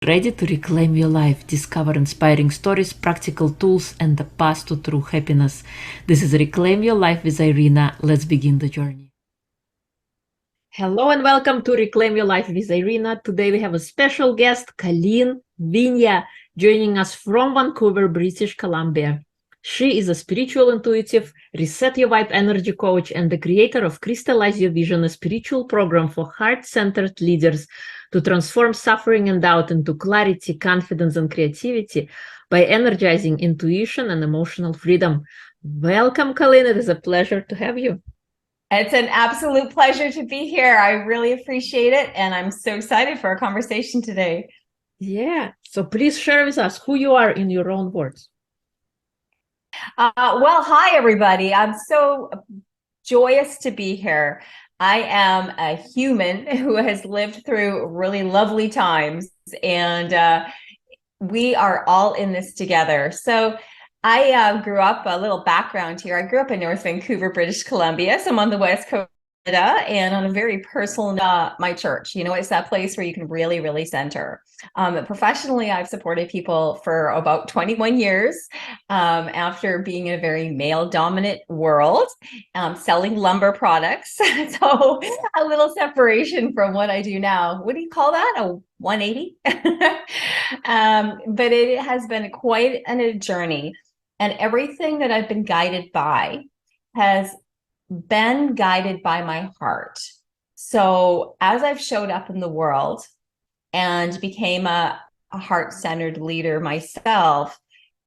Ready to reclaim your life, discover inspiring stories, practical tools, and the path to true happiness. This is Reclaim Your Life with Irina. Let's begin the journey. Hello and welcome to Reclaim Your Life with Irina. Today we have a special guest, Colleen Wynia, joining us from Vancouver, British Columbia. She is a spiritual intuitive, reset your vibe energy coach, and the creator of Crystallize Your Vision, a spiritual program for heart-centered leaders to transform suffering and doubt into clarity, confidence, and creativity by energizing intuition and emotional freedom. Welcome, Colleen. It is a pleasure to have you. It's an absolute pleasure to be here. I really appreciate it. And I'm so excited for our conversation today. Yeah. So please share with us who you are in your own words. Well, hi, everybody. I'm so joyous to be here. I am a human who has lived through really lovely times, and we are all in this together. So I grew up, a little background here. I grew up in North Vancouver, British Columbia. So I'm on the West Coast, and on a very personal, my church, it's that place where you can really, really center. Professionally, I've supported people for about 21 years after being in a very male dominant world, selling lumber products. So a little separation from what I do now. What do you call that? A 180? But it has been quite a journey. And everything that I've been guided by has been guided by my heart. So as I've showed up in the world and became a heart-centered leader myself,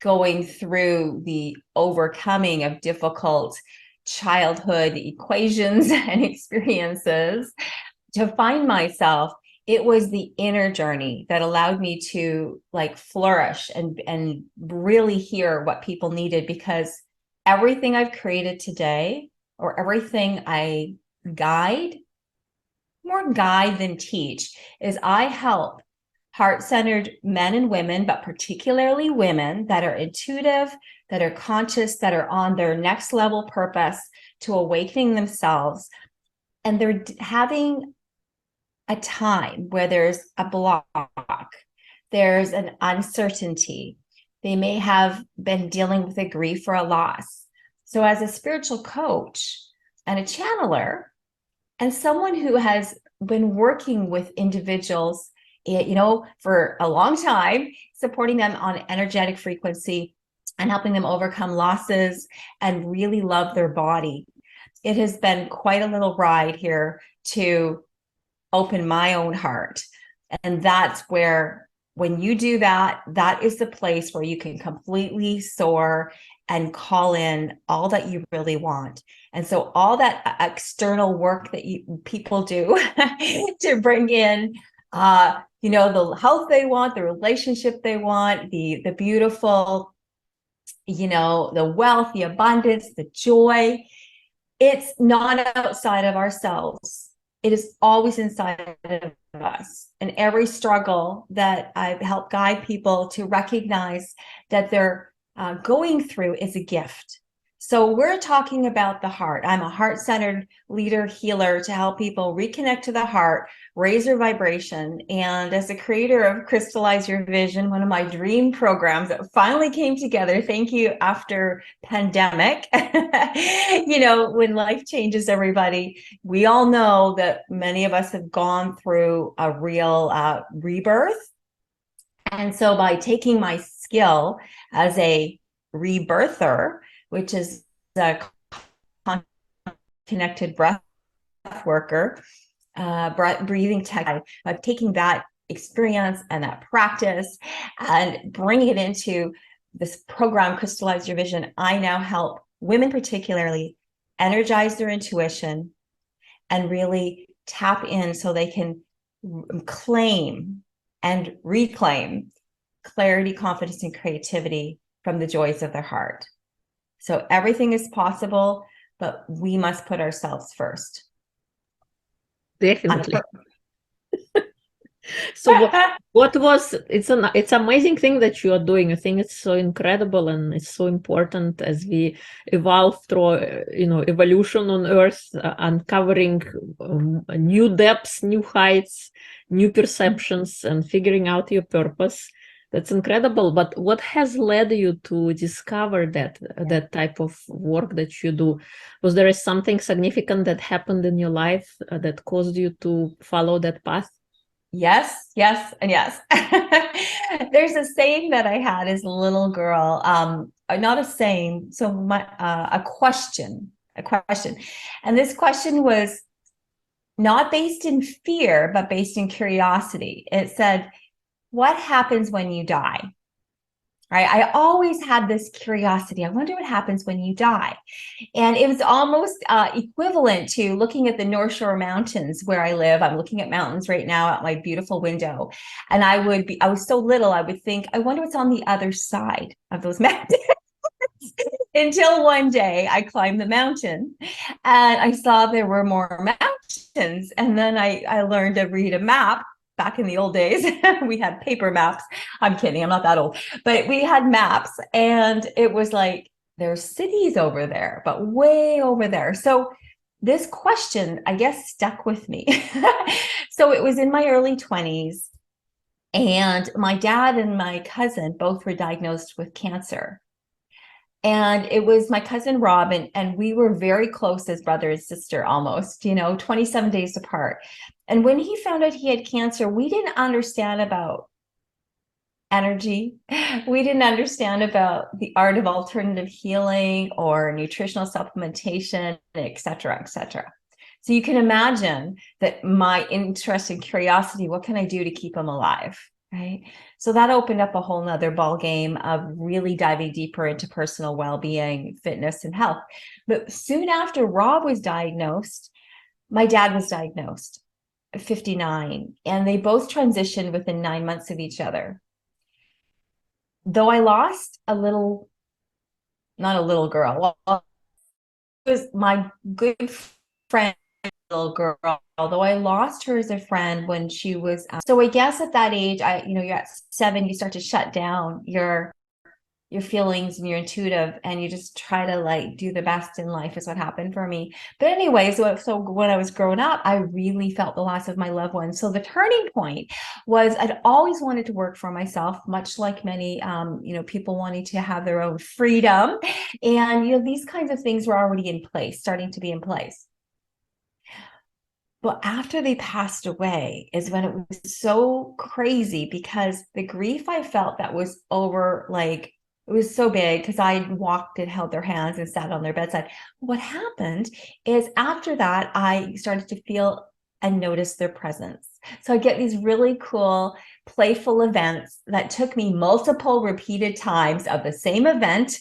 going through the overcoming of difficult childhood equations and experiences to find myself, it was the inner journey that allowed me to flourish and really hear what people needed, because everything I've created today, or everything I guide, more guide than teach, is I help heart-centered men and women, but particularly women that are intuitive, that are conscious, that are on their next level purpose to awakening themselves. And they're having a time where there's a block, there's an uncertainty. They may have been dealing with a grief or a loss. So as a spiritual coach and a channeler, and someone who has been working with individuals, for a long time, supporting them on energetic frequency and helping them overcome losses and really love their body, it has been quite a little ride here to open my own heart. And that's where, when you do that, that is the place where you can completely soar and call in all that you really want. And so all that external work that people do to bring in, the health they want, the relationship they want, the beautiful, the wealth, the abundance, the joy, it's not outside of ourselves. It is always inside of us. And every struggle that I've helped guide people to recognize that they're going through is a gift. So we're talking about the heart. I'm a heart-centered leader, healer, to help people reconnect to the heart, raise their vibration. And as a creator of Crystallize Your Vision, one of my dream programs that finally came together, thank you, after pandemic, when life changes everybody, we all know that many of us have gone through a real rebirth. And so by taking my skill as a rebirther, which is a connected breath worker, breathing tech, taking that experience and that practice and bringing it into this program, Crystallize Your Vision, I now help women particularly energize their intuition and really tap in so they can claim and reclaim clarity, confidence, and creativity from the joys of their heart. So everything is possible, but we must put ourselves first. Definitely. So what was, it's amazing thing that you are doing. I think it's so incredible and it's so important as we evolve through, evolution on Earth, uncovering new depths, new heights, new perceptions, and figuring out your purpose. That's incredible. But what has led you to discover that type of work that you do? Was there something significant that happened in your life that caused you to follow that path? Yes, yes, and yes. There's a saying that I had as a little girl, not a saying, so a question. And this question was not based in fear, but based in curiosity. It said, what happens when you die? Right? I always had this curiosity. I wonder what happens when you die. And it was almost equivalent to looking at the North Shore Mountains where I live. I'm looking at mountains right now out my beautiful window. And I was so little, I would think, I wonder what's on the other side of those mountains. Until one day I climbed the mountain and I saw there were more mountains. And then I learned to read a map. Back in the old days, we had paper maps. I'm kidding, I'm not that old, but we had maps, and it was like, there's cities over there, but way over there. So this question, I guess, stuck with me. So it was in my early 20s, and my dad and my cousin both were diagnosed with cancer. And it was my cousin Robin, and we were very close as brother and sister, almost, 27 days apart. And when he found out he had cancer, we didn't understand about energy. We didn't understand about the art of alternative healing or nutritional supplementation, et cetera, et cetera. So you can imagine that my interest and curiosity, what can I do to keep him alive? Right. So that opened up a whole nother ball game of really diving deeper into personal well-being, fitness, and health. But soon after Rob was diagnosed, my dad was diagnosed at 59, and they both transitioned within 9 months of each other. Though I lost a little, not a little girl, well, it was my good friend, little girl, although I lost her as a friend when she was so I guess at that age, you're at 7, you start to shut down your feelings and your intuitive, and you just try to like do the best in life, is what happened for me. But anyway, so when I was growing up, I really felt the loss of my loved ones. So the turning point was I'd always wanted to work for myself, much like many people wanting to have their own freedom. And these kinds of things were already in place, starting to be in place. But after they passed away is when it was so crazy, because the grief I felt that was over, like, it was so big, because I walked and held their hands and sat on their bedside. What happened is after that, I started to feel and notice their presence. So I get these really cool, playful events that took me multiple repeated times of the same event.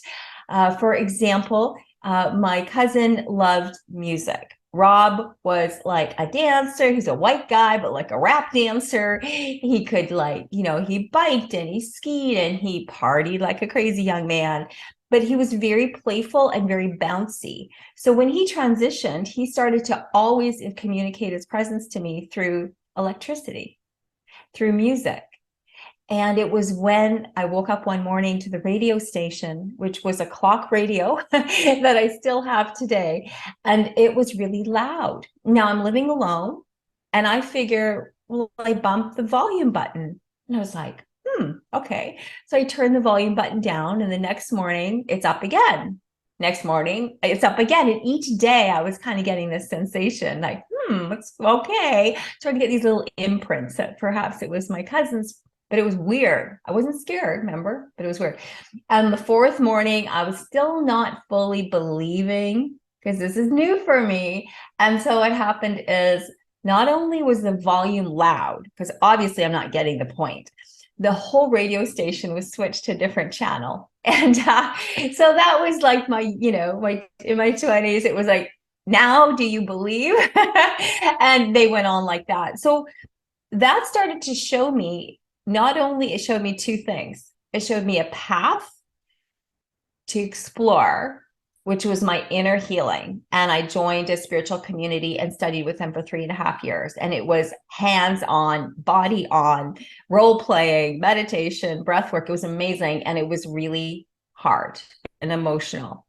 For example, my cousin loved music. Rob was like a dancer. He's a white guy, but like a rap dancer. He could he biked and he skied and he partied like a crazy young man, but he was very playful and very bouncy. So when he transitioned, he started to always communicate his presence to me through electricity, through music. And it was when I woke up one morning to the radio station, which was a clock radio that I still have today. And it was really loud. Now I'm living alone, and I figure, well, I bumped the volume button. And I was like, okay. So I turned the volume button down, and the next morning it's up again. Next morning it's up again. And each day I was kind of getting this sensation like, it's okay. Trying to get these little imprints that perhaps it was my cousin's. But it was weird. I wasn't scared, remember? But it was weird. And the fourth morning, I was still not fully believing, because this is new for me. And so what happened is, not only was the volume loud, because obviously I'm not getting the point, the whole radio station was switched to a different channel. And so that was like my in my 20s, it was like, now do you believe? And they went on like that. So that started to show me, not only it showed me two things. It showed me a path to explore, which was my inner healing. And I joined a spiritual community and studied with them for 3.5 years. And it was hands-on, body on, role playing, meditation, breath work. It was amazing. And it was really hard and emotional.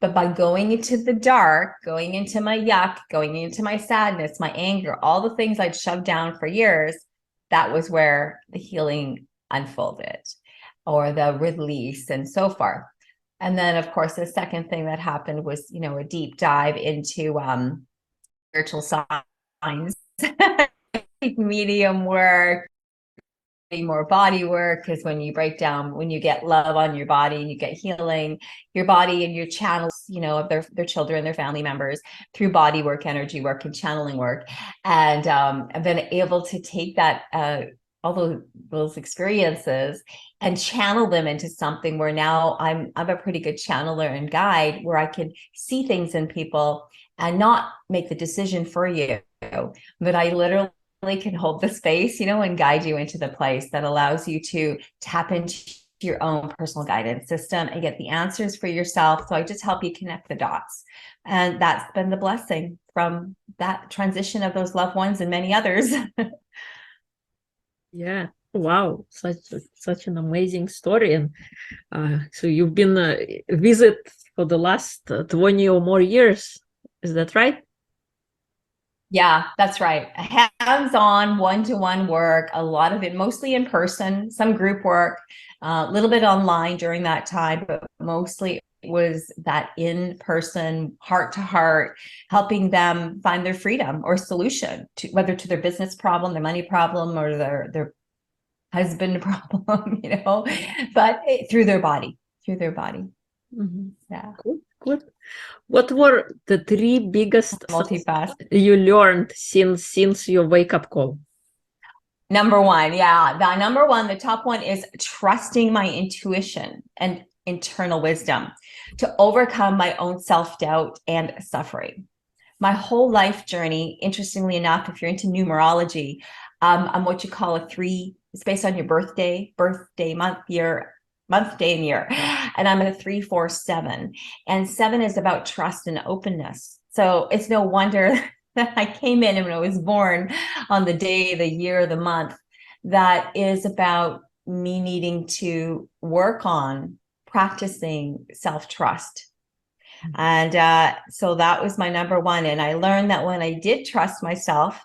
But by going into the dark, going into my yuck, going into my sadness, my anger, all the things I'd shoved down for years, that was where the healing unfolded, or the release and so forth. And then, of course, the second thing that happened was, a deep dive into spiritual signs, medium work, more body work, because when you break down, when you get love on your body and you get healing, your body and your channels, of their children, their family members, through body work, energy work, and channeling work. And I've been able to take that all those experiences and channel them into something where now I'm a pretty good channeler and guide, where I can see things in people and not make the decision for you, but I literally can hold the space, and guide you into the place that allows you to tap into your own personal guidance system and get the answers for yourself. So I just help you connect the dots. And that's been the blessing from that transition of those loved ones and many others. Yeah. Wow. Such an amazing story. And so you've been a visit for the last 20 or more years. Is that right? Yeah, that's right. Hands-on, one-to-one work, a lot of it mostly in person, some group work, a little bit online during that time, but mostly it was that in-person, heart-to-heart, helping them find their freedom or solution to whether to their business problem, their money problem, or their husband problem, but through their body. Mm-hmm. Yeah. Good. What were the 3 biggest Multifaceted you learned since your wake-up call? Number one, yeah. The top one is trusting my intuition and internal wisdom to overcome my own self-doubt and suffering. My whole life journey, interestingly enough, if you're into numerology, I'm what you call a 3. It's based on your birthday, month, day, and year. And I'm a 3, 4, 7. And 7 is about trust and openness. So it's no wonder that I came in, and when I was born on the day, the year, the month, that is about me needing to work on practicing self-trust. And so that was my number one. And I learned that when I did trust myself,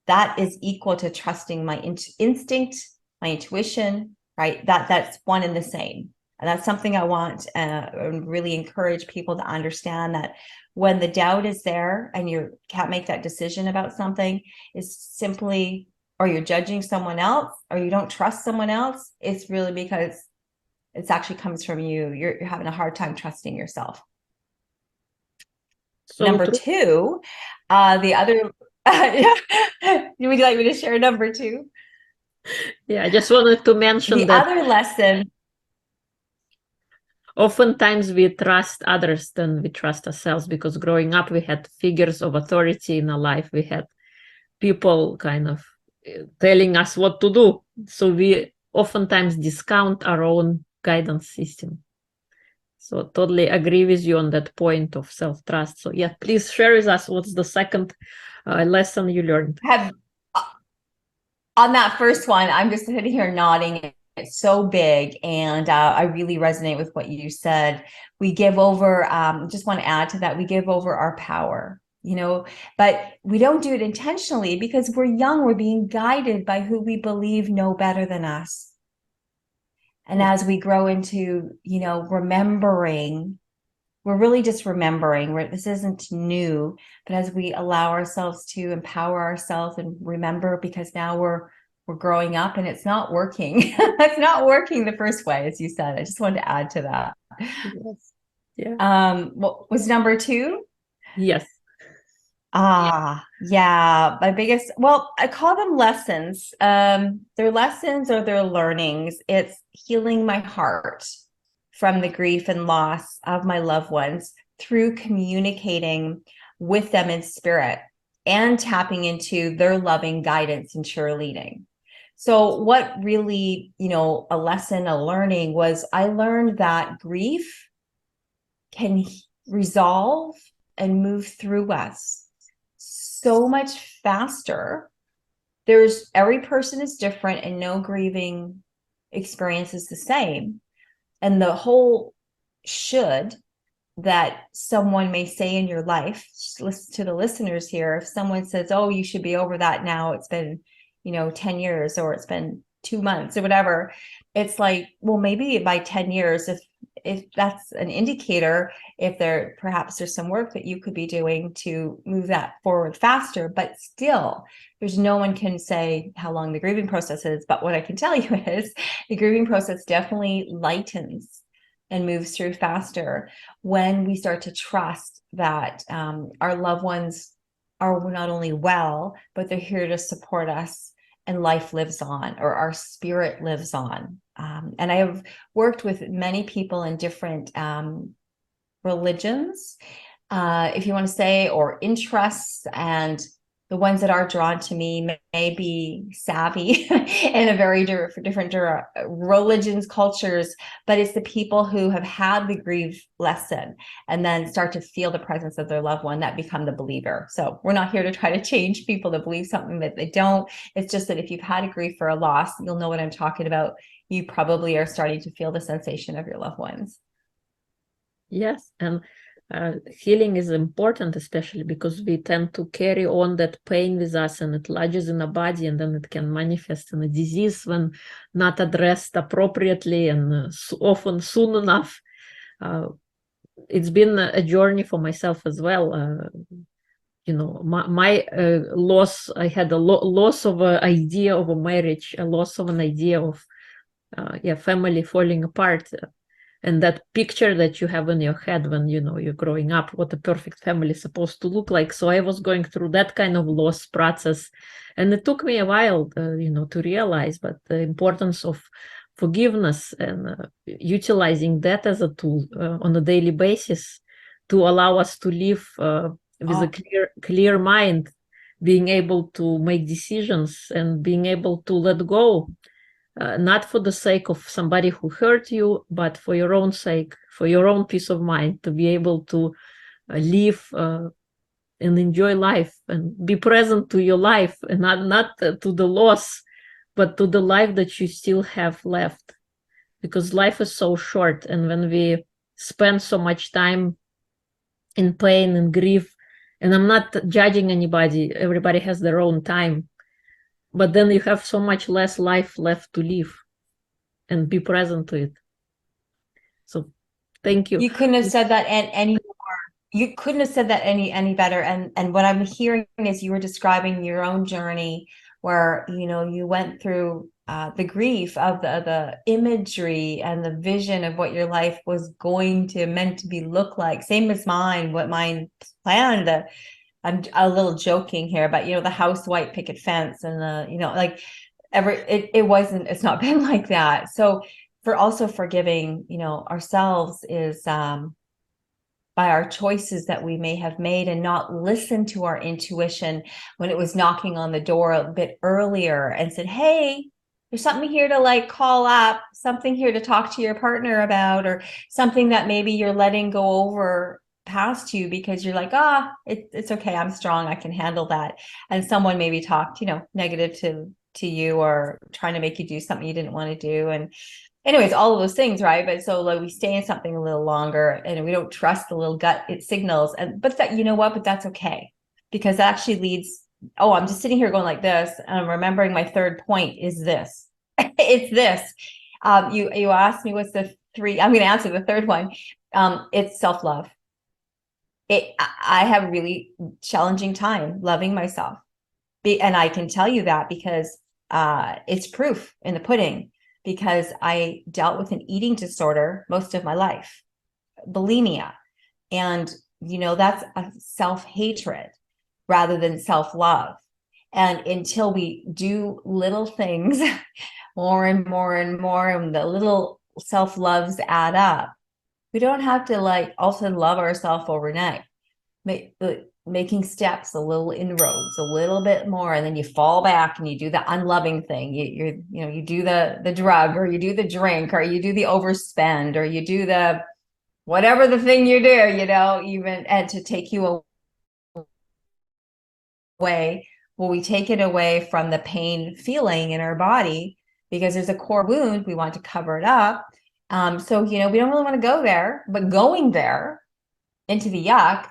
that is equal to trusting my instinct, my intuition, right? That's one and the same. And that's something I want and really encourage people to understand, that when the doubt is there and you can't make that decision about something, is simply, or you're judging someone else, or you don't trust someone else, it's really because it actually comes from you. You're having a hard time trusting yourself. So number true. 2, the other, would you like me to share number 2? Yeah, I just wanted to mention the that other lesson. Oftentimes we trust others than we trust ourselves, because growing up we had figures of authority in our life. We had people kind of telling us what to do. So we oftentimes discount our own guidance system. So totally agree with you on that point of self-trust. So yeah, please share with us what's the second lesson you learned. On that first one, I'm just sitting here nodding. It's so big, and I really resonate with what you said. We give over, just want to add to that, we give over our power, but we don't do it intentionally, because we're young, we're being guided by who we believe know better than us. And as we grow into, remembering, we're really just remembering, this isn't new, but as we allow ourselves to empower ourselves and remember, because now we're growing up and it's not working. It's not working the first way, as you said. I just wanted to add to that. Yes. Yeah. What was number 2? Yes. Yeah. My biggest, I call them lessons. They're lessons or they're learnings. It's healing my heart from the grief and loss of my loved ones through communicating with them in spirit and tapping into their loving guidance and cheerleading. So what really, a lesson, a learning was, I learned that grief can resolve and move through us so much faster. Every person is different and no grieving experience is the same. And the whole should that someone may say in your life, just listen to the listeners here. If someone says, oh, you should be over that now, it's been, 10 years, or it's been 2 months or whatever. It's like, well, maybe by 10 years, if that's an indicator, if perhaps there's some work that you could be doing to move that forward faster. But still, there's no one can say how long the grieving process is. But what I can tell you is the grieving process definitely lightens and moves through faster when we start to trust that our loved ones are not only well, but they're here to support us, and life lives on, or our spirit lives on. And I have worked with many people in different religions, if you want to say, or interests, and the ones that are drawn to me may be savvy in a very different religions, cultures, but it's the people who have had the grief lesson and then start to feel the presence of their loved one that become the believer. So we're not here to try to change people to believe something that they don't. It's just that if you've had a grief or a loss, you'll know what I'm talking about. You probably are starting to feel the sensation of your loved ones. Yes, and healing is important, especially because we tend to carry on that pain with us, and it lodges in the body, and then it can manifest in a disease when not addressed appropriately and often soon enough. It's been a journey for myself as well. My loss, I had a loss of an idea of a marriage, a loss of an idea of family falling apart. And that picture that you have in your head when you're growing up, what a perfect family is supposed to look like. So I was going through that kind of loss process, and it took me a while to realize, but the importance of forgiveness and utilizing that as a tool on a daily basis to allow us to live with a clear mind, being able to make decisions and being able to let go. Not for the sake of somebody who hurt you, but for your own sake, for your own peace of mind, to be able to live and enjoy life and be present to your life, and not to the loss, but to the life that you still have left. Because life is so short, and when we spend so much time in pain and grief, and I'm not judging anybody, everybody has their own time, but then you have so much less life left to live and be present to it. So thank you. You couldn't have said that any more. You couldn't have said that any better. And what I'm hearing is you were describing your own journey where, you went through the grief of the imagery and the vision of what your life was meant to be look like. Same as mine, what mine planned. I'm a little joking here, but the house white picket fence and it's not been like that. So for also forgiving, ourselves is by our choices that we may have made, and not listen to our intuition when it was knocking on the door a bit earlier and said, hey, there's something here to call up, something here to talk to your partner about, or something that maybe you're letting go over past you because you're like, it's okay, I'm strong, I can handle that. And someone maybe talked, negative to you, or trying to make you do something you didn't want to do. And anyways, all of those things, right? But so we stay in something a little longer, and we don't trust the little gut it signals. But that's okay, because that actually leads. Oh, I'm just sitting here going like this, and I'm remembering my third point is this. It's this. You asked me what's the three. I'm going to answer the third one. It's self-love. I have a really challenging time loving myself. And I can tell you that because it's proof in the pudding, because I dealt with an eating disorder most of my life, bulimia. And, that's a self-hatred rather than self-love. And until we do little things more and more and more, and the little self-loves add up, we don't have to also love ourselves overnight. Making steps, a little inroads, a little bit more, and then you fall back and you do the unloving thing. You do the drug, or you do the drink, or you do the overspend, or you do the whatever the thing you do, even and to take you away. Well, we take it away from the pain feeling in our body because there's a core wound. We want to cover it up. So, we don't really want to go there, but going there into the yuck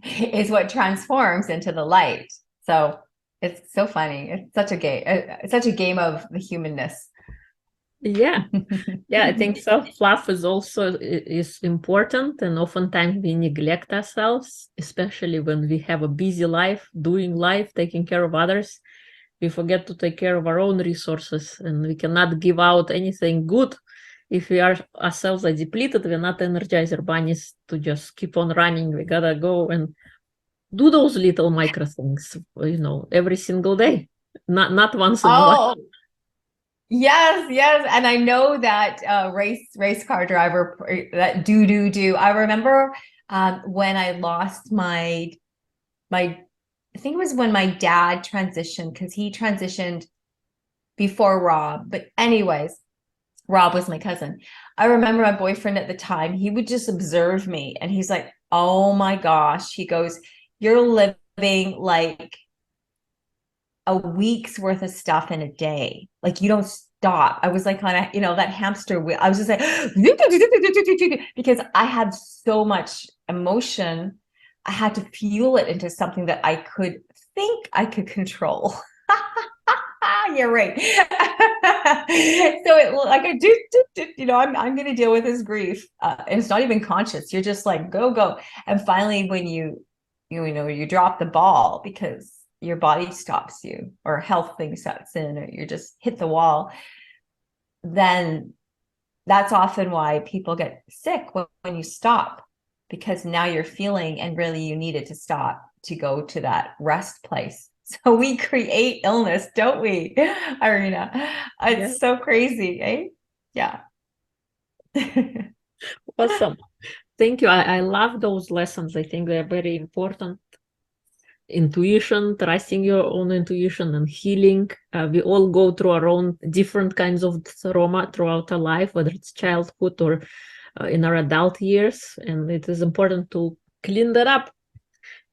is what transforms into the light. So it's so funny. It's such a game. It's such a game of the humanness. Yeah. Yeah, I think self-love is important, and oftentimes we neglect ourselves, especially when we have a busy life, doing life, taking care of others. We forget to take care of our own resources, and we cannot give out anything good if we ourselves are depleted. We're not energizer bunnies to just keep on running. We gotta go and do those little micro things, every single day, not once in a while. Oh, yes, yes. And I know that race car driver, that do. I remember when I lost my I think it was when my dad transitioned, because he transitioned before Rob. But anyways, Rob was my cousin. I remember my boyfriend at the time, he would just observe me and he's like, oh my gosh. He goes, you're living like a week's worth of stuff in a day. Like you don't stop. I was like on a, that hamster wheel. I was just like, because I had so much emotion. I had to fuel it into something that I could think I could control. You're right. So like I do, I'm going to deal with this grief. And it's not even conscious. You're just like, go. And finally, when you drop the ball because your body stops you or health thing sets in, or you just hit the wall, then that's often why people get sick when you stop, because now you're feeling and really you needed to stop to go to that rest place. So we create illness, don't we, Irina? It's so crazy, eh? Yeah. Awesome. Thank you. I love those lessons. I think they're very important. Intuition, trusting your own intuition, and healing. We all go through our own different kinds of trauma throughout our life, whether it's childhood or in our adult years. And it is important to clean that up.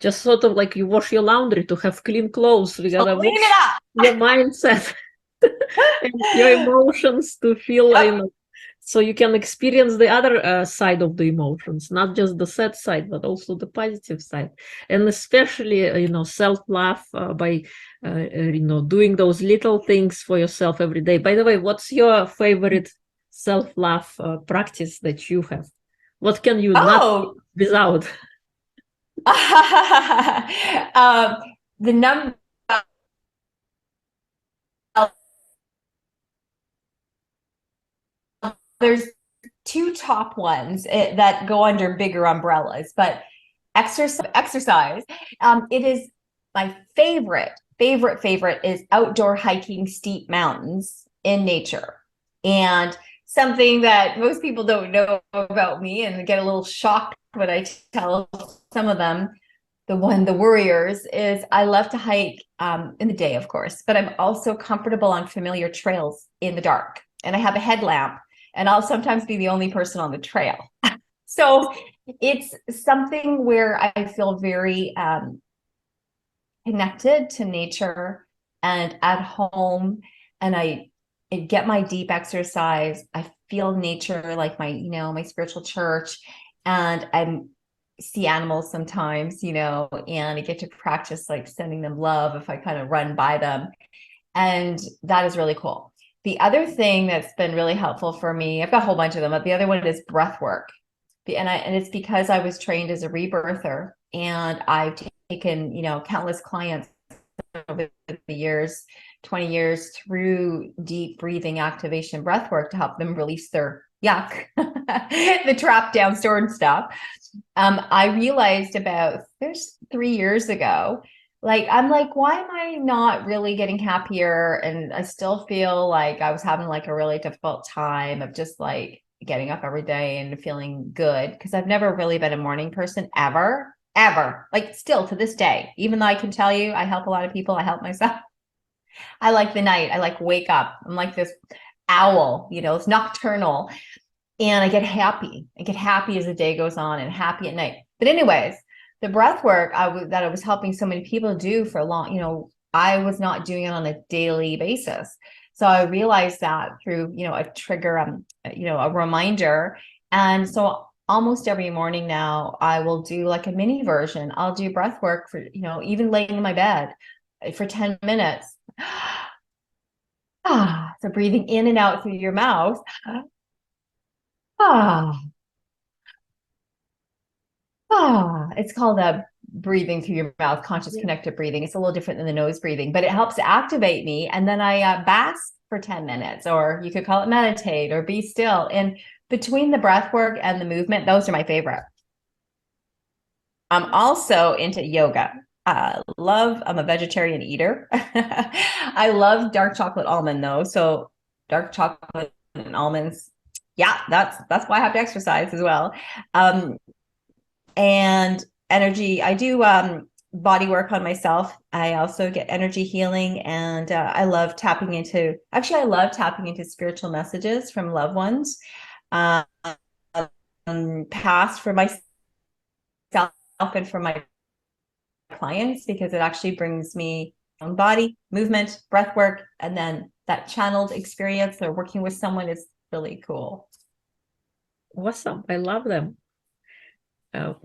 Just sort of like you wash your laundry to have clean clothes. We gotta Clean wash it up. your mindset and your emotions to feel, Yep. so you can experience the other side of the emotions, not just the sad side, but also the positive side. And especially, self-love by, doing those little things for yourself every day. By the way, what's your favorite self-love practice that you have? What can you not without? The number, there's two top ones that go under bigger umbrellas, but exercise. It is my favorite is outdoor hiking steep mountains in nature. And something that most people don't know about me and get a little shocked when I tell some of them, the worriers, is I love to hike in the day, of course, but I'm also comfortable on familiar trails in the dark. And I have a headlamp, and I'll sometimes be the only person on the trail. So it's something where I feel very connected to nature and at home, and I get my deep exercise. I feel nature like my spiritual church, and I'm see animals sometimes, and I get to practice like sending them love if I kind of run by them. And that is really cool. The other thing that's been really helpful for me, I've got a whole bunch of them, but the other one is breath work. And it's because I was trained as a rebirther, and I've taken, countless clients over the years, 20 years, through deep breathing, activation, breath work to help them release their yuck, the trap down stored stuff. I realized there's 3 years ago, I'm like, why am I not really getting happier? And I still feel like I was having like a really difficult time of just like getting up every day and feeling good, because I've never really been a morning person ever, like still to this day, even though I can tell you I help a lot of people, I help myself. I like the night. I like wake up. I'm like this owl, it's nocturnal. and I get happy. I get happy as the day goes on and happy at night. But anyways, the breath work that I was helping so many people do for a long, I was not doing it on a daily basis. So I realized that through, a trigger, a reminder. And so almost every morning now, I will do like a mini version. I'll do breath work for, even laying in my bed for 10 minutes. So breathing in and out through your mouth. Ah, it's called a breathing through your mouth, conscious connected breathing. It's a little different than the nose breathing, but it helps activate me. And then I bask for 10 minutes, or you could call it meditate or be still. And between the breath work and the movement, those are my favorite. I'm also into yoga. I'm a vegetarian eater. I love dark chocolate almond though. So dark chocolate and almonds. Yeah, that's why I have to exercise as well. And energy. I do body work on myself. I also get energy healing, and I love tapping into. Actually, I love tapping into spiritual messages from loved ones, past for myself and for my clients, because it actually brings me own body movement, breath work, and then that channeled experience or working with someone is really cool. Awesome. I love them.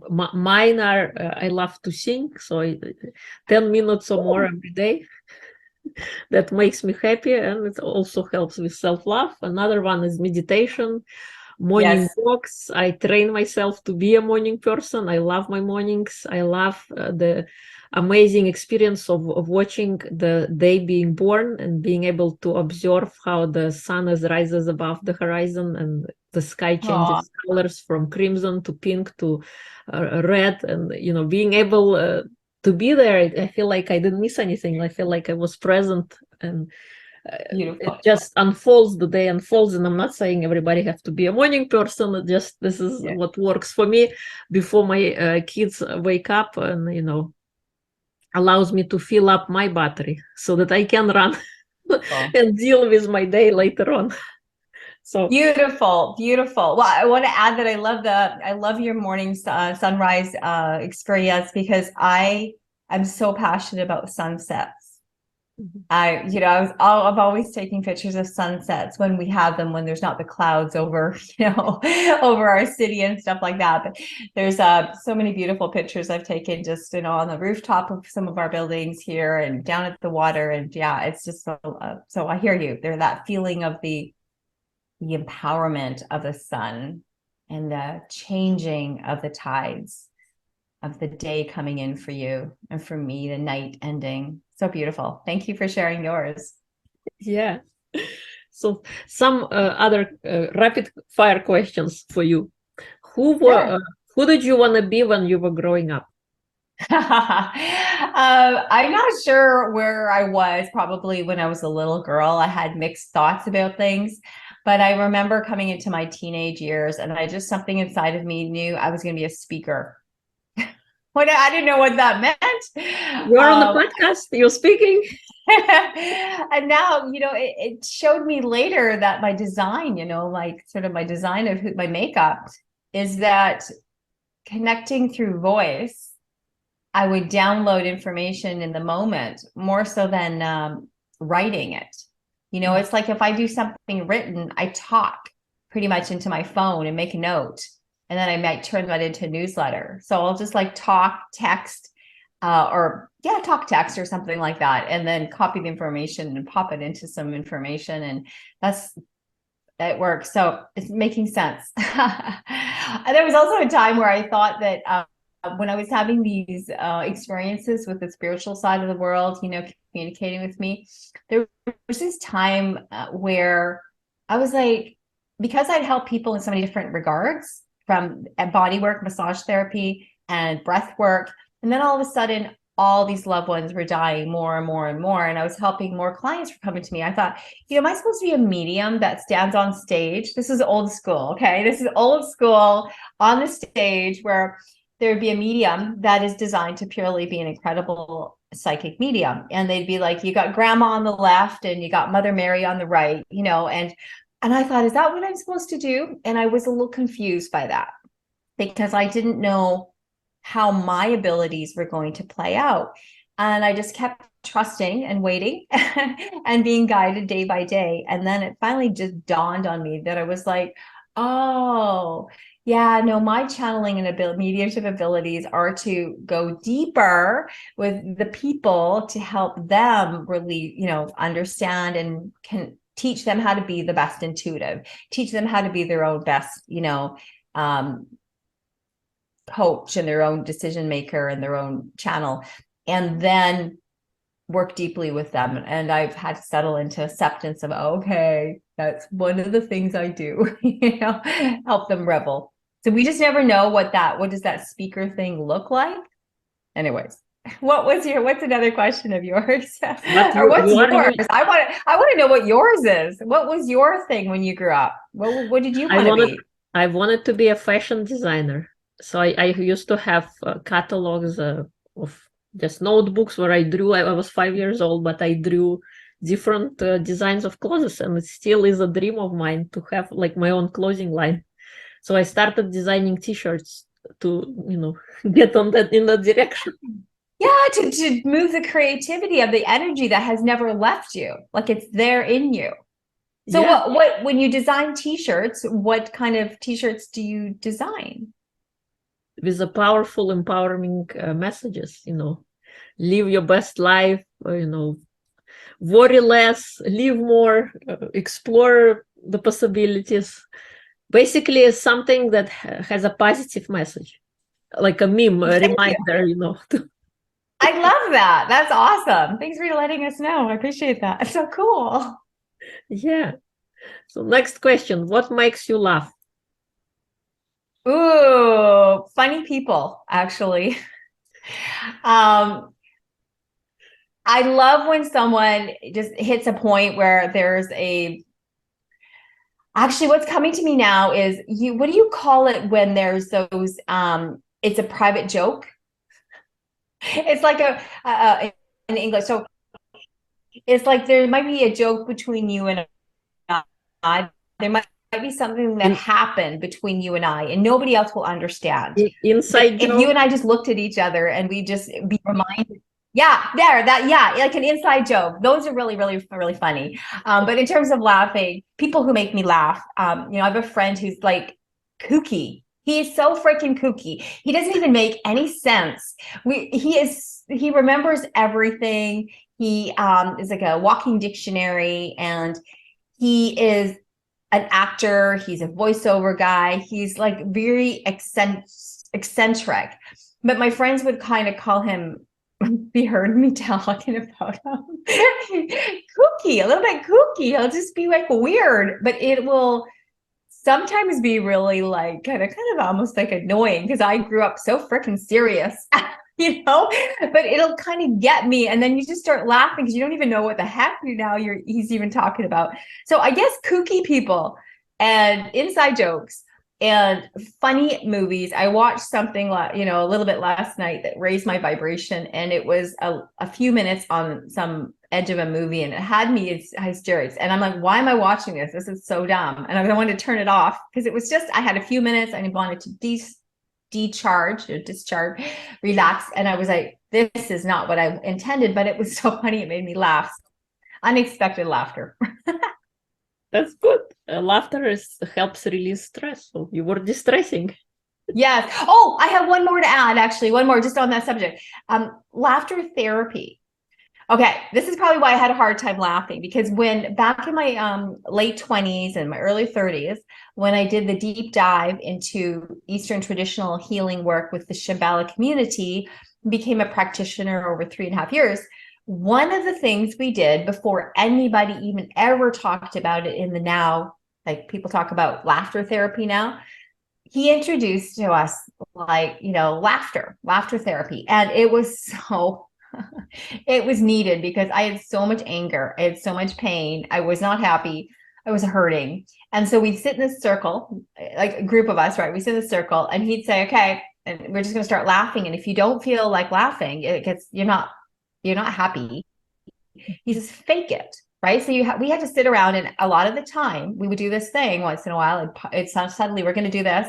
Mine are, I love to sing, so 10 minutes or more every day. That makes me happy, and it also helps with self-love. Another one is meditation, morning walks. I train myself to be a morning person. I love my mornings. I love the amazing experience of watching the day being born and being able to observe how the sun rises above the horizon and the sky changes colors from crimson to pink to red, and being able to be there. I feel like I didn't miss anything. I feel like I was present, and it just unfolds. The day unfolds, and I'm not saying everybody have to be a morning person. Just this is what works for me before my kids wake up, and allows me to fill up my battery so that I can run and deal with my day later on. So beautiful. Well, I want to add that I love your morning sunrise experience, because I'm so passionate about sunsets. I've always taken pictures of sunsets when we have them, when there's not the clouds over, over our city and stuff like that. But there's so many beautiful pictures I've taken just, on the rooftop of some of our buildings here and down at the water. And yeah, it's just so I hear you. There's that feeling of the empowerment of the sun and the changing of the tides of the day coming in for you, and for me, the night ending. So beautiful. Thank you for sharing yours. Yeah. So some other rapid fire questions for you. Who did you want to be when you were growing up? I'm not sure where I was. Probably when I was a little girl, I had mixed thoughts about things. But I remember coming into my teenage years, and something inside of me knew I was going to be a speaker. I didn't know what that meant. You're on the podcast, you're speaking. And now, it showed me later that my design, like sort of my design of my makeup is that connecting through voice, I would download information in the moment more so than writing it. It's like if I do something written, I talk pretty much into my phone and make a note. And then I might turn that into a newsletter. So I'll just like talk text talk text or something like that, and then copy the information and pop it into some information. And that works. So it's making sense. And there was also a time where I thought that when I was having these experiences with the spiritual side of the world, communicating with me, there was this time where I was like, because I'd help people in so many different regards, from body work, massage therapy, and breath work. And then all of a sudden, all these loved ones were dying more and more and more. And I was helping more clients were coming to me. I thought, am I supposed to be a medium that stands on stage? This is old school. Okay. This is old school on the stage, where there would be a medium that is designed to purely be an incredible psychic medium. And they'd be like, you got grandma on the left and you got Mother Mary on the right, and And I thought, is that what I'm supposed to do? And I was a little confused by that because I didn't know how my abilities were going to play out. And I just kept trusting and waiting and being guided day by day. And then it finally just dawned on me that I was like, oh, yeah, no, my channeling and mediumship abilities are to go deeper with the people to help them really, understand and can teach them how to be the best intuitive, teach them how to be their own best, coach and their own decision maker and their own channel, and then work deeply with them. And I've had to settle into acceptance of, okay, that's one of the things I do, help them revel. So we just never know what does that speaker thing look like? Anyways, what's another question of yours? But Or what's you are yours? I want to know what yours is. What was your thing when you grew up? What did you want to be? I wanted to be a fashion designer. So I used to have catalogs of just notebooks where I drew. I was 5 years old, but I drew different designs of clothes, and it still is a dream of mine to have like my own clothing line. So I started designing T-shirts to get on that in that direction. Yeah, to move the creativity of the energy that has never left you, like it's there in you. So Yeah. what when you design T-shirts, what kind of T-shirts do you design? With the powerful, empowering messages, live your best life, worry less, live more, explore the possibilities. Basically, it's something that has a positive message, like a meme, a reminder. I love that. That's awesome. Thanks for letting us know. I appreciate that. It's so cool. Yeah. So next question, what makes you laugh? Ooh, funny people, actually. I love when someone just hits a point where actually what's coming to me now is what do you call it when there's those, it's a private joke? It's like in English. So it's like there might be a joke between you and I. There might be something that happened between you and I, and nobody else will understand. Inside If joke? you and I just looked at each other and we just be reminded, like an inside joke. Those are really, really, really funny. But in terms of laughing, people who make me laugh, I have a friend who's like kooky. He is so freaking kooky. He doesn't even make any sense. He remembers everything. He is like a walking dictionary, and he is an actor. He's a voiceover guy. He's like very eccentric. But my friends would kind of call him, be heard me talking about him, kooky, a little bit kooky. He'll just be like weird, but it will sometimes be really like kind of almost like annoying because I grew up so freaking serious. But it'll kind of get me, and then you just start laughing because you don't even know what the heck he's even talking about. So I guess kooky people and inside jokes and funny movies. I watched something like a little bit last night that raised my vibration, and it was a few minutes on some edge of a movie, and it had me hysterics, and I'm like, why am I watching this? This is so dumb. And I wanted to turn it off because it was just, I had a few minutes and I wanted to discharge, relax. And I was like, this is not what I intended, but it was so funny. It made me laugh. Unexpected laughter. That's good. Laughter helps release stress. So you were distressing. Yes. Oh, I have one more to add, actually. One more just on that subject. Laughter therapy. Okay, this is probably why I had a hard time laughing, because when back in my late 20s and my early 30s, when I did the deep dive into Eastern traditional healing work with the Shambhala community, became a practitioner over 3.5 years, one of the things we did before anybody even ever talked about it in the now, like people talk about laughter therapy now, he introduced to us laughter therapy. And it was so it was needed because I had so much anger. I had so much pain. I was not happy. I was hurting. And so we'd sit in this circle, like a group of us, right? We sit in the circle and he'd say, okay, and we're just going to start laughing. And if you don't feel like laughing, you're not happy. He says, fake it. right? So we had to sit around, and a lot of the time we would do this thing once in a while, and it sounds suddenly we're going to do this,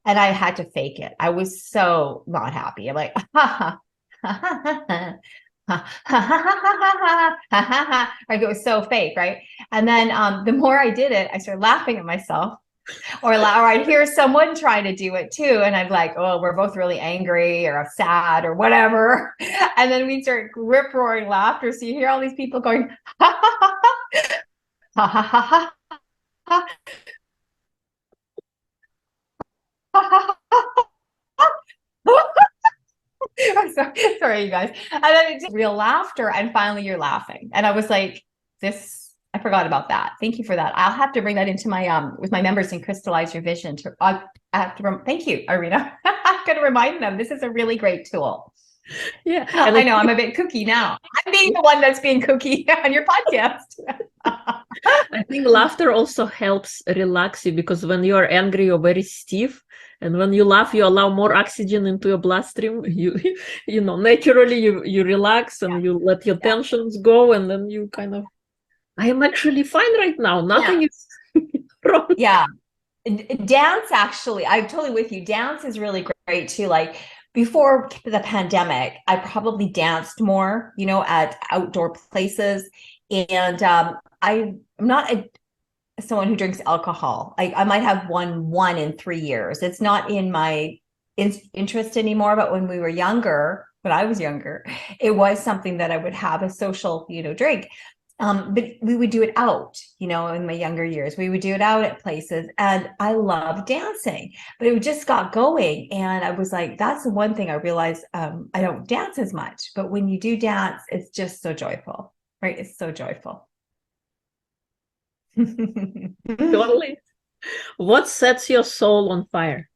and I had to fake it. I was so not happy. I'm like, ha ha. Like, it was so fake, right? And then the more I did it, I started laughing at myself, or I'd hear someone try to do it too, and I'm like, oh, we're both really angry or sad or whatever, and then we start rip roaring laughter. So you hear all these people going, ha ha ha ha ha ha ha ha ha. I'm sorry, you guys. And then it's real laughter, and finally you're laughing. And I was like, I forgot about that. Thank you for that. I'll have to bring that into my with my members in Crystallize Your Vision to I have to thank you, Irina. I'm gonna remind them this is a really great tool. Yeah. And I know I'm a bit kooky now. I'm being the one that's being kooky on your podcast. I think laughter also helps relax you, because when you are angry, you're very stiff. And when you laugh, you allow more oxygen into your bloodstream. You know, naturally you relax, and you let your tensions go, and then you kind of, I am actually fine right now. Nothing is wrong. Yeah. Dance, actually, I'm totally with you. Dance is really great too. Like before the pandemic, I probably danced more, at outdoor places. And I'm not someone who drinks alcohol. I might have one in 3 years. It's not in my interest anymore. But when I was younger, it was something that I would have a social, drink. But we would do it out, in my younger years. We would do it out at places, and I love dancing, but it just got going. And I was like, that's the one thing I realized, I don't dance as much, but when you do dance, it's just so joyful, right? It's so joyful. Totally. What sets your soul on fire?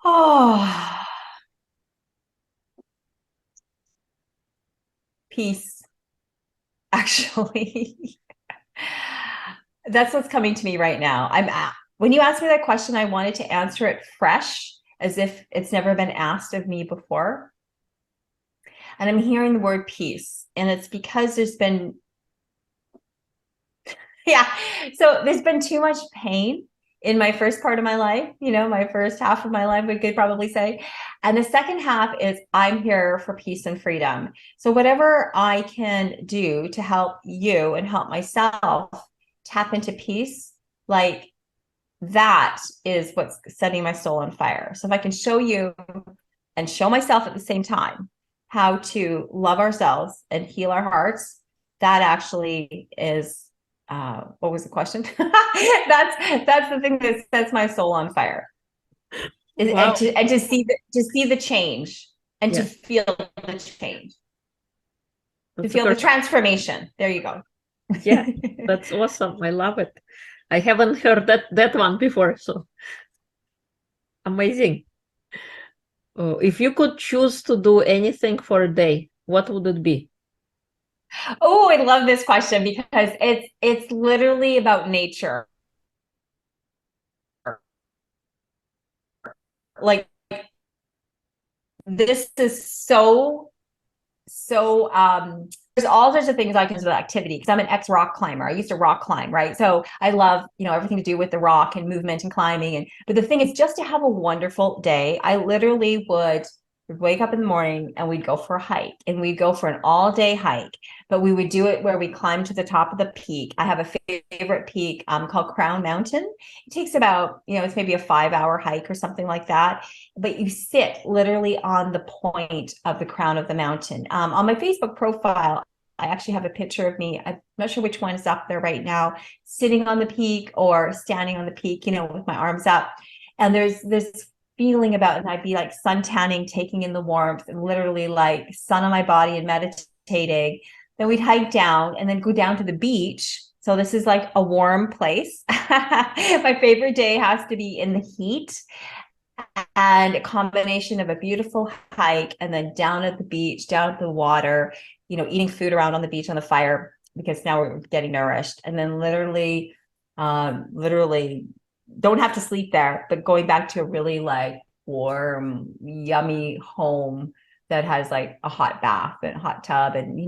Oh, peace, actually. That's what's coming to me right now. When you asked me that question, I wanted to answer it fresh, as if it's never been asked of me before. And I'm hearing the word peace, and it's because there's been so there's been too much pain in my first part of my life, my first half of my life, we could probably say. And the second half is I'm here for peace and freedom. So whatever I can do to help you and help myself tap into peace, like that is what's setting my soul on fire. So if I can show you and show myself at the same time how to love ourselves and heal our hearts, that actually is what was the question? That's the thing that sets my soul on fire. Wow. And to see the change, and to feel the change. That's to feel the transformation. There you go. Yeah, that's awesome. I love it. I haven't heard that one before, so amazing. Oh, if you could choose to do anything for a day, what would it be? Oh, I love this question, because it's literally about nature. Like, this is so there's all sorts of things I can do with activity, because I'm an ex-rock climber. I used to rock climb, right? So I love, everything to do with the rock and movement and climbing. But the thing is, just to have a wonderful day, I literally would wake up in the morning and we'd go for a hike, and we'd go for an all-day hike. But we would do it where we climb to the top of the peak. I have a favorite peak called Crown Mountain. It takes about, it's maybe a 5-hour hike or something like that. But you sit literally on the point of the crown of the mountain. On my Facebook profile, I actually have a picture of me. I'm not sure which one is up there right now, sitting on the peak or standing on the peak, with my arms up. And there's this feeling about it, and I'd be like sun tanning, taking in the warmth, and literally like sun on my body and meditating. Then we'd hike down and then go down to the beach. So this is like a warm place. My favorite day has to be in the heat, and a combination of a beautiful hike and then down at the beach, down at the water, eating food around on the beach on the fire, because now we're getting nourished. And then literally don't have to sleep there, but going back to a really like warm, yummy home that has like a hot bath and a hot tub and,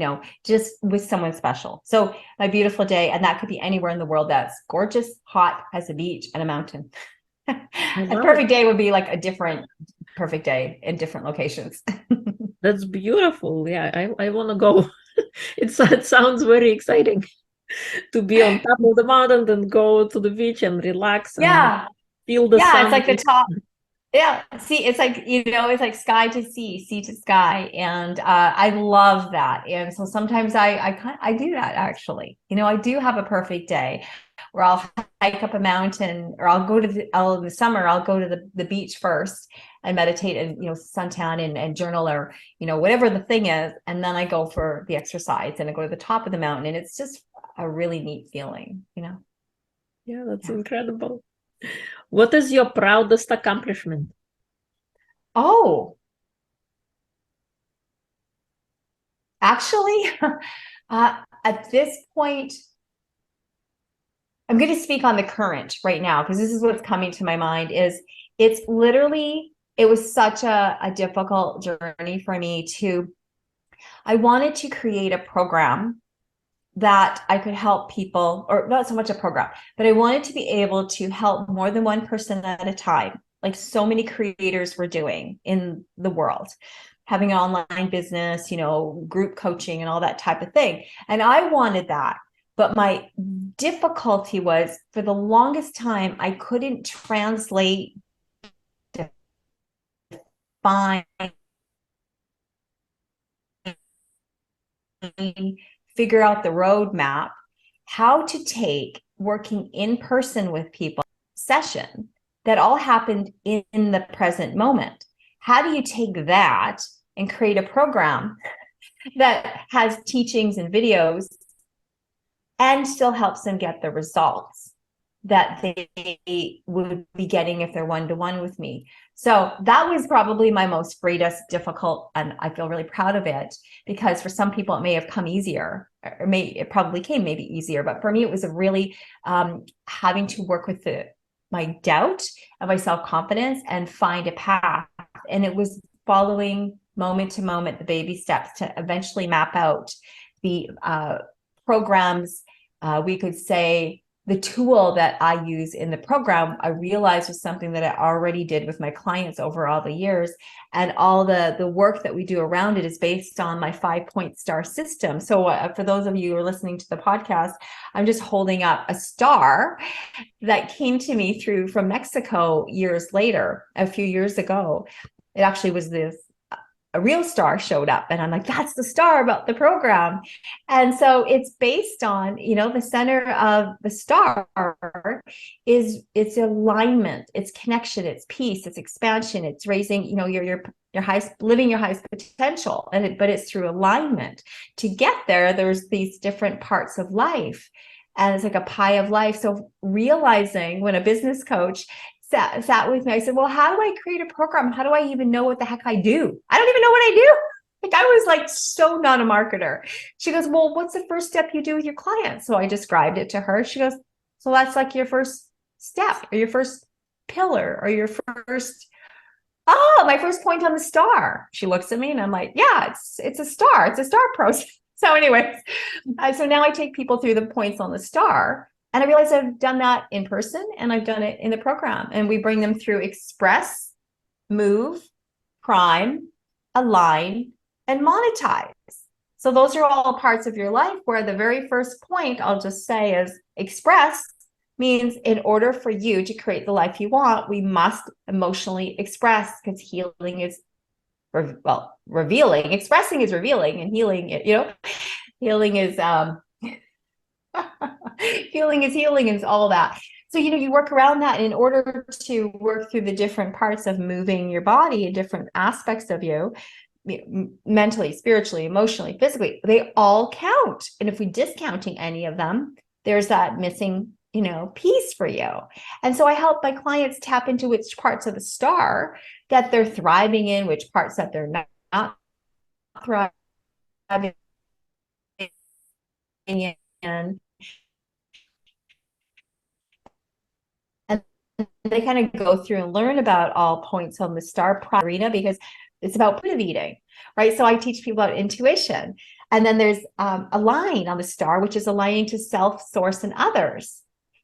just with someone special. So my beautiful day, and that could be anywhere in the world that's gorgeous, hot, has a beach and a mountain. A perfect day would be like a different perfect day in different locations. That's beautiful. Yeah, I want to go. It sounds very exciting to be on top of the mountain and go to the beach and relax and Yeah. feel the Yeah. It's sun. like the top. Yeah. See, it's like, it's like sky to sea to sky. And I love that. And so sometimes I do that actually. I do have a perfect day where I'll hike up a mountain, or I'll go to in the summer, I'll go to the beach first and meditate and, suntan and journal, or, whatever the thing is. And then I go for the exercise and I go to the top of the mountain, and it's just a really neat feeling. Yeah, that's incredible. What is your proudest accomplishment? Oh, actually, at this point, I'm going to speak on the current right now, because this is what's coming to my mind. It was such a difficult journey for me I wanted to create a program that I could help people, or not so much a program, but I wanted to be able to help more than one person at a time, like so many creators were doing in the world, having an online business, group coaching and all that type of thing. And I wanted that. But my difficulty was, for the longest time, I couldn't translate, define, figure out the roadmap, how to take working in person with people session that all happened in the present moment. How do you take that and create a program that has teachings and videos and still helps them get the results that they would be getting if they're one-to-one with me? So that was probably my most greatest difficult, and I feel really proud of it, because for some people it may have come easier, or it probably came maybe easier, but for me it was a really having to work with my doubt and my self-confidence and find a path. And it was following moment to moment the baby steps to eventually map out the programs. We could say the tool that I use in the program, I realized was something that I already did with my clients over all the years. And all the work that we do around it is based on my 5-point star system. So for those of you who are listening to the podcast, I'm just holding up a star that came to me from Mexico years later, a few years ago. It actually was a real star showed up, and I'm like, that's the star about the program. And so it's based on, the center of the star is its alignment, its connection, its peace, its expansion, it's raising, your highest, living your highest potential. But it's through alignment. To get there, there's these different parts of life, and it's like a pie of life. So realizing, when a business coach sat with me, I said, well, how do I create a program? How do I even know what the heck I do? I don't even know what I do. Like, I was like, so not a marketer. She goes, well, what's the first step you do with your clients? So I described it to her. She goes, so that's like your first step, or your first pillar, or your first, my first point on the star. She looks at me and I'm like, yeah, it's a star. It's a star process. So anyways, so now I take people through the points on the star. And I realize I've done that in person, and I've done it in the program. And we bring them through express, move, prime, align, and monetize. So those are all parts of your life, where the very first point, I'll just say, is express means, in order for you to create the life you want, we must emotionally express, because healing is, revealing. Expressing is revealing, and healing, healing is healing is healing, and all that. So, you work around that. And in order to work through the different parts of moving your body and different aspects of you, mentally, spiritually, emotionally, physically, they all count. And if we're discounting any of them, there's that missing, piece for you. And so I help my clients tap into which parts of the star that they're thriving in, which parts that they're not thriving in. And they kind of go through and learn about all points on the star arena, because it's about intuitive eating. right? So I teach people about intuition. And then there's a line on the star, which is aligning to self, source, and others.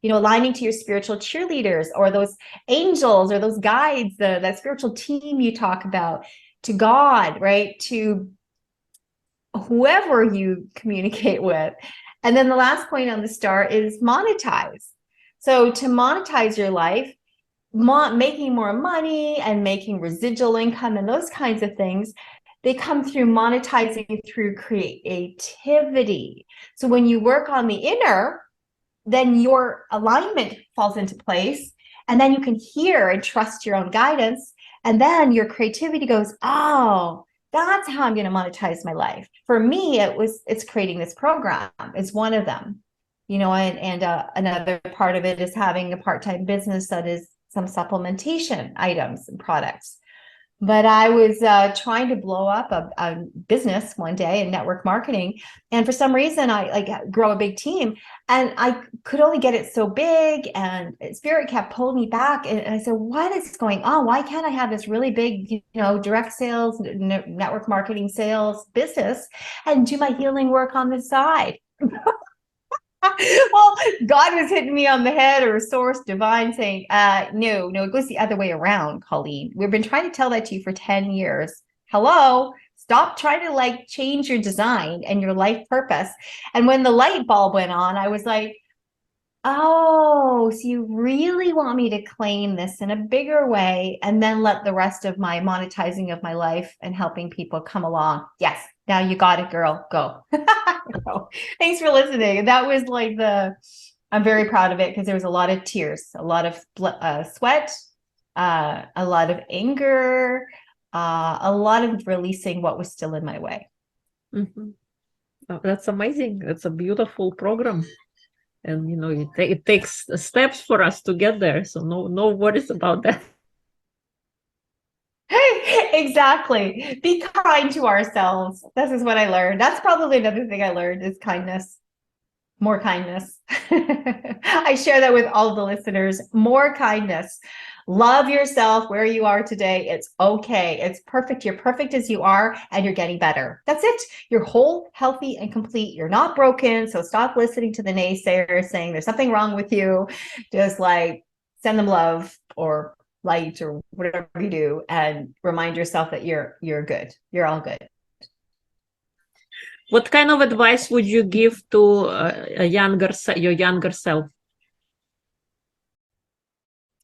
Aligning to your spiritual cheerleaders or those angels or those guides, that spiritual team you talk about, to God, right? To whoever you communicate with. And then the last point on the star is monetize. So to monetize your life, making more money and making residual income and those kinds of things, they come through monetizing through creativity. So when you work on the inner, then your alignment falls into place, and then you can hear and trust your own guidance. And then your creativity goes, oh, that's how I'm going to monetize my life. For me, it's creating this program. It's one of them, and another part of it is having a part-time business that is some supplementation items and products. But I was trying to blow up a business one day in network marketing. And for some reason, I grow a big team, and I could only get it so big. And Spirit kept pulling me back. And I said, what is going on? Why can't I have this really big, direct sales, network marketing sales business and do my healing work on the side? Well, God was hitting me on the head, or source divine saying, no, it goes the other way around, Colleen. We've been trying to tell that to you for 10 years. Hello, stop trying to change your design and your life purpose. And when the light bulb went on, I was like, oh, so you really want me to claim this in a bigger way and then let the rest of my monetizing of my life and helping people come along? Yes. Now you got it, girl. Go. Thanks for listening. That was I'm very proud of it, because there was a lot of tears, a lot of sweat, a lot of anger, a lot of releasing what was still in my way. Mm-hmm. Oh, that's amazing. That's a beautiful program. And, it takes steps for us to get there. So no worries about that. Exactly. Be kind to ourselves. This is what I learned. That's probably another thing I learned is kindness. More kindness. I share that with all the listeners. More kindness. Love yourself where you are today. It's okay. It's perfect. You're perfect as you are, and you're getting better. That's it. You're whole, healthy, and complete. You're not broken. So stop listening to the naysayers saying there's something wrong with you. Just send them love or light or whatever you do, and remind yourself that you're good. You're all good. What kind of advice would you give to your younger self?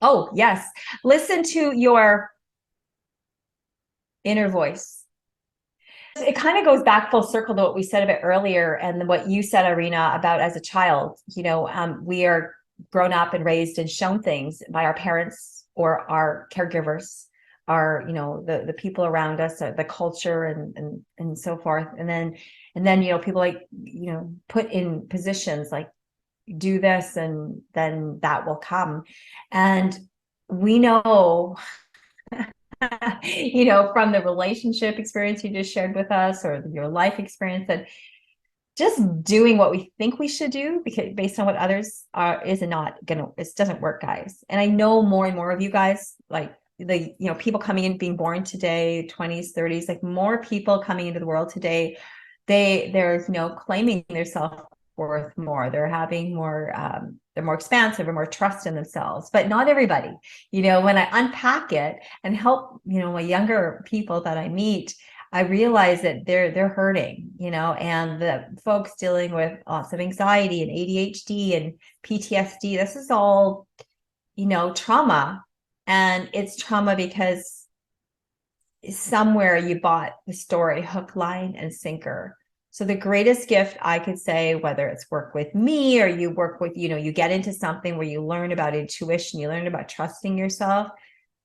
Oh, yes. Listen to your inner voice. It kind of goes back full circle to what we said a bit earlier, and what you said, Irina, about as a child. We are grown up and raised and shown things by our parents or our caregivers, our the people around us, the culture, and so forth. And then people put in positions like, do this and then that will come. And we know from the relationship experience you just shared with us, or your life experience, that just doing what we think we should do because based on what others are is not gonna, it doesn't work, guys. And I know more and more of you guys, the people coming in, being born today, 20s, 30s, more people coming into the world today, they're claiming their self-worth more. They're having more they're more expansive or more trust in themselves. But not everybody. When I unpack it and help my younger people that I meet, I realize that they're hurting, and the folks dealing with lots of anxiety and ADHD and PTSD, this is all trauma. And it's trauma because somewhere you bought the story hook, line, and sinker. So the greatest gift I could say, whether it's work with me or you work with, you get into something where you learn about intuition, you learn about trusting yourself,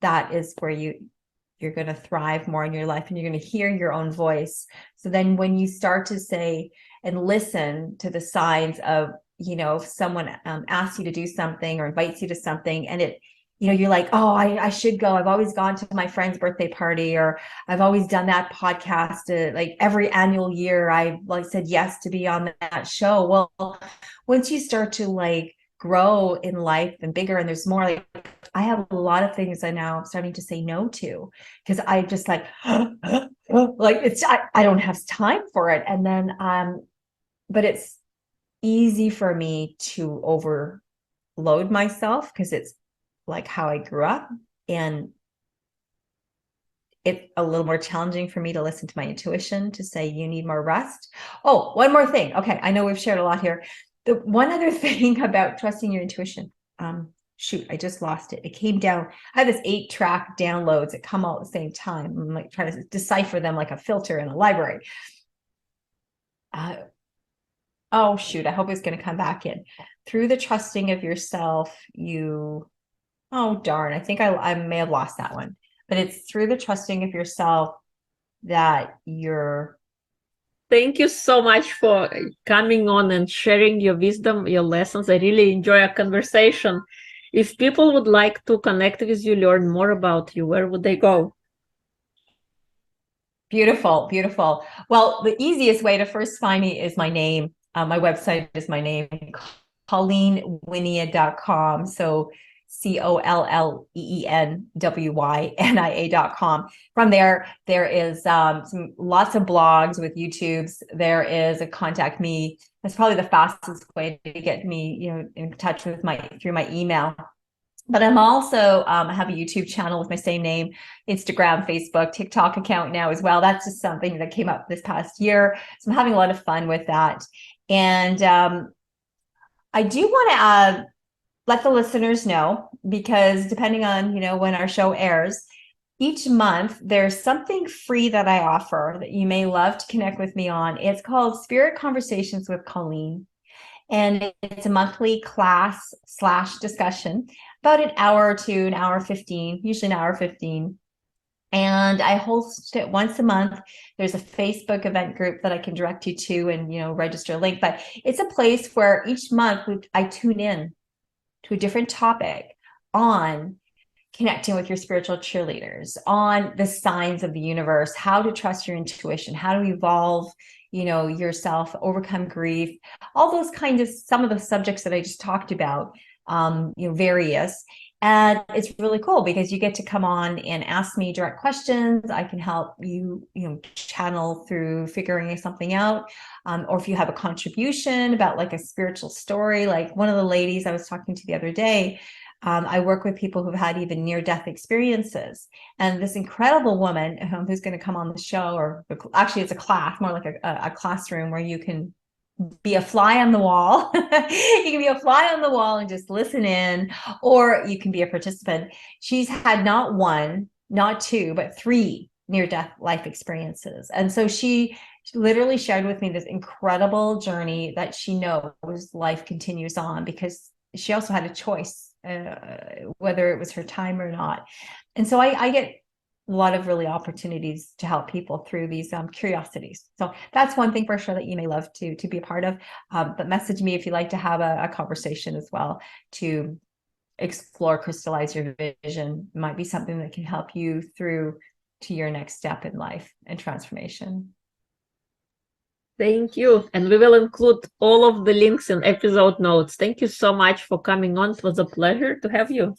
that is where you're going to thrive more in your life, and you're going to hear your own voice. So then when you start to say and listen to the signs of, if someone asks you to do something or invites you to something, and it, you're like, oh, I should go. I've always gone to my friend's birthday party, or I've always done that podcast. Every annual year, I said yes to be on that show. Well, once you start to grow in life and bigger, and there's more, I have a lot of things I now I'm starting to say no to because I just like it's I don't have time for it. And then but it's easy for me to overload myself because it's like how I grew up, and it's a little more challenging for me to listen to my intuition to say you need more rest. Oh, one more thing. Okay, I know we've shared a lot here. The one other thing about trusting your intuition. Shoot, I just lost it. It came down. I have this 8-track downloads that come all at the same time. I'm like trying to decipher them like a filter in a library. Oh shoot, I hope it's going to come back in. Through the trusting of yourself, oh darn, I think I may have lost that one. But it's through the trusting of yourself that you're. Thank you so much for coming on and sharing your wisdom, your lessons. I really enjoy our conversation. If people would like to connect with you, learn more about you, where would they go? Beautiful, beautiful. Well, the easiest way to first find me is my name. My website is my name, ColleenWynia.com. So ColleenWynia.com. From there is lots of blogs with YouTubes. There is a contact me. That's probably the fastest way to get me, in touch with through my email. But I'm also I have a YouTube channel with my same name, Instagram, Facebook, TikTok account now as well. That's just something that came up this past year. So I'm having a lot of fun with that. And I do want to let the listeners know, because depending on, when our show airs, each month there's something free that I offer that you may love to connect with me on. It's called Spirit Conversations with Colleen. And it's a monthly class / discussion, about an hour to an hour 15, usually an hour 15. And I host it once a month. There's a Facebook event group that I can direct you to and, register a link. But it's a place where each month I tune in to a different topic on connecting with your spiritual cheerleaders, on the signs of the universe, how to trust your intuition, how to evolve, yourself, overcome grief, all those some of the subjects that I just talked about, various. And it's really cool because you get to come on and ask me direct questions. I can help you, channel through figuring something out. Or if you have a contribution about like a spiritual story, like one of the ladies I was talking to the other day, I work with people who've had even near-death experiences. And this incredible woman who's going to come on the show, or actually it's a class, more like a classroom where you can be a fly on the wall. You can be a fly on the wall and just listen in, or you can be a participant. She's had not one, not two, but 3 near-death life experiences. And so she literally shared with me this incredible journey that she knows life continues on, because she also had a choice whether it was her time or not. And so I get a lot of really opportunities to help people through these curiosities. So that's one thing for sure that you may love to be a part of. But message me if you'd like to have a conversation as well to explore Crystallize Your Vision. It might be something that can help you through to your next step in life and transformation. Thank you. And we will include all of the links in episode notes. Thank you so much for coming on. It was a pleasure to have you.